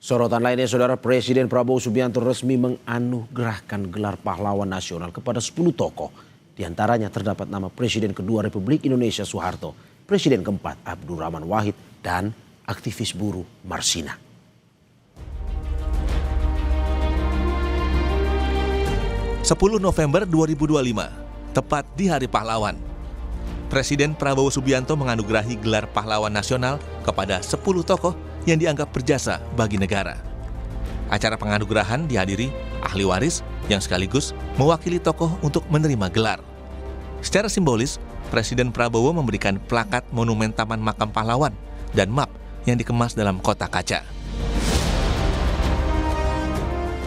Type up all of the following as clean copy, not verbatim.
Sorotan lainnya, Saudara, Presiden Prabowo Subianto resmi menganugerahkan gelar pahlawan nasional kepada 10 tokoh. Di antaranya terdapat nama Presiden kedua Republik Indonesia Soeharto, Presiden keempat Abdurrahman Wahid, dan aktivis buruh Marsina. November 2025, tepat di Hari Pahlawan, Presiden Prabowo Subianto menganugerahi gelar pahlawan nasional kepada 10 tokoh yang dianggap berjasa bagi negara. Acara penganugerahan dihadiri ahli waris yang sekaligus mewakili tokoh untuk menerima gelar. Secara simbolis, Presiden Prabowo memberikan plakat monumen Taman Makam Pahlawan dan map yang dikemas dalam kotak kaca.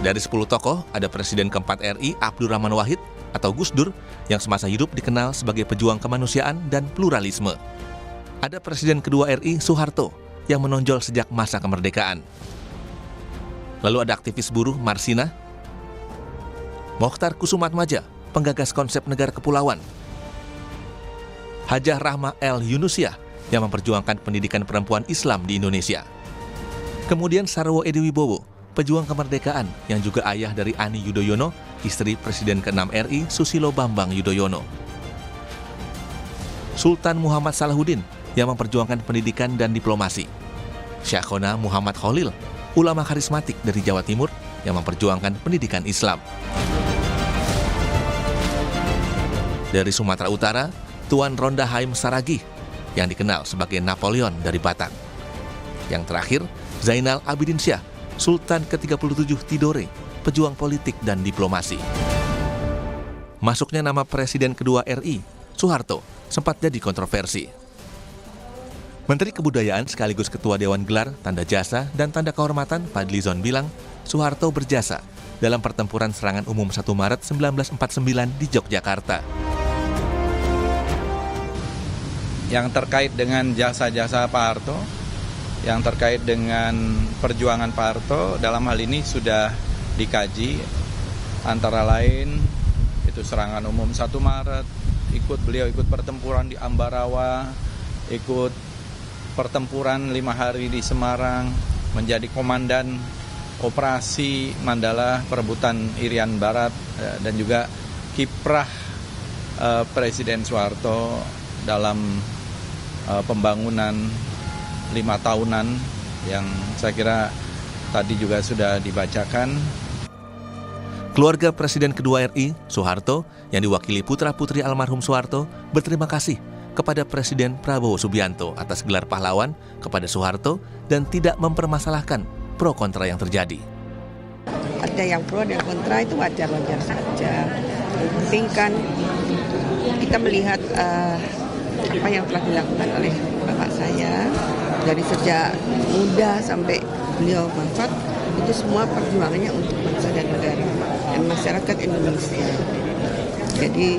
Dari 10 tokoh, ada Presiden keempat RI Abdurrahman Wahid atau Gus Dur yang semasa hidup dikenal sebagai pejuang kemanusiaan dan pluralisme. Ada Presiden kedua RI Soeharto yang menonjol sejak masa kemerdekaan. Lalu ada aktivis buruh Marsina, Mokhtar Kusumatmaja, penggagas konsep negara kepulauan, Hajah Rahma El Yunusiah yang memperjuangkan pendidikan perempuan Islam di Indonesia. Kemudian Sarwo Edi Wibowo, pejuang kemerdekaan yang juga ayah dari Ani Yudhoyono, istri Presiden ke-6 RI Susilo Bambang Yudhoyono. Sultan Muhammad Salahuddin yang memperjuangkan pendidikan dan diplomasi. Syekhona Muhammad Khalil, ulama karismatik dari Jawa Timur yang memperjuangkan pendidikan Islam. Dari Sumatera Utara, Tuan Ronda Haim Saragih yang dikenal sebagai Napoleon dari Batak. Yang terakhir, Zainal Abidin Syah, Sultan ke-37 Tidore, pejuang politik dan diplomasi. Masuknya nama Presiden kedua RI, Soeharto, sempat jadi kontroversi. Menteri Kebudayaan sekaligus Ketua Dewan Gelar, Tanda Jasa, dan Tanda Kehormatan Fadlizon bilang Soeharto berjasa dalam pertempuran serangan umum 1 Maret 1949 di Yogyakarta. Yang terkait dengan jasa-jasa Pak Harto, yang terkait dengan perjuangan Pak Harto, dalam hal ini sudah dikaji, antara lain itu serangan umum 1 Maret, beliau ikut pertempuran di Ambarawa, ikut pertempuran 5 hari di Semarang, menjadi komandan operasi Mandala perebutan Irian Barat, dan juga kiprah Presiden Soeharto dalam pembangunan 5 tahunan yang saya kira tadi juga sudah dibacakan. Keluarga Presiden kedua RI, Soeharto, yang diwakili putra-putri almarhum Soeharto, berterima kasih kepada Presiden Prabowo Subianto atas gelar pahlawan kepada Soeharto dan tidak mempermasalahkan pro kontra yang terjadi. Ada yang pro dan kontra, itu wajar-wajar saja. Penting kan kita melihat apa yang telah dilakukan oleh bapak saya dari sejak muda sampai beliau wafat, itu semua perjuangannya untuk bangsa dan negara dan masyarakat Indonesia. Jadi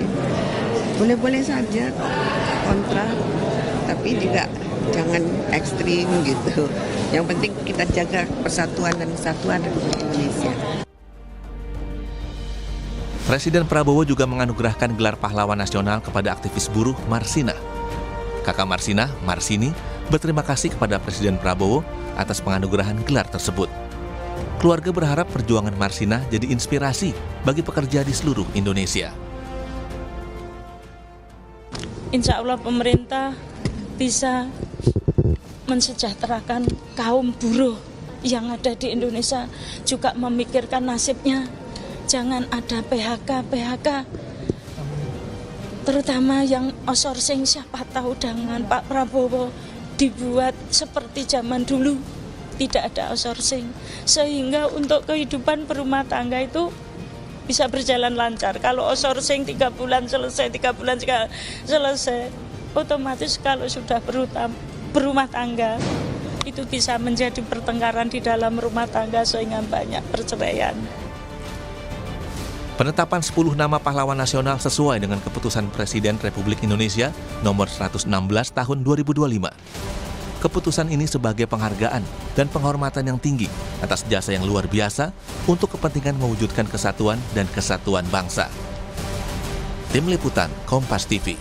boleh-boleh saja kontra, tapi juga jangan ekstrim gitu. Yang penting kita jaga persatuan dan kesatuan Republik Indonesia. Presiden Prabowo juga menganugerahkan gelar pahlawan nasional kepada aktivis buruh Marsina. Kakak Marsina, Marsini, berterima kasih kepada Presiden Prabowo atas penganugerahan gelar tersebut. Keluarga berharap perjuangan Marsina jadi inspirasi bagi pekerja di seluruh Indonesia. Insya Allah pemerintah bisa mensejahterakan kaum buruh yang ada di Indonesia, juga memikirkan nasibnya. Jangan ada PHK, terutama yang outsourcing. Siapa tahu dengan Pak Prabowo dibuat seperti zaman dulu, tidak ada outsourcing, sehingga untuk kehidupan berumah tangga itu bisa berjalan lancar. Kalau outsourcing 3 bulan selesai, 3 bulan selesai, otomatis kalau sudah berumah tangga, itu bisa menjadi pertengkaran di dalam rumah tangga sehingga banyak perceraian. Penetapan 10 nama pahlawan nasional sesuai dengan keputusan Presiden Republik Indonesia nomor 116 tahun 2025. Keputusan ini sebagai penghargaan dan penghormatan yang tinggi atas jasa yang luar biasa untuk kepentingan mewujudkan kesatuan dan kesatuan bangsa. Tim Liputan Kompas TV.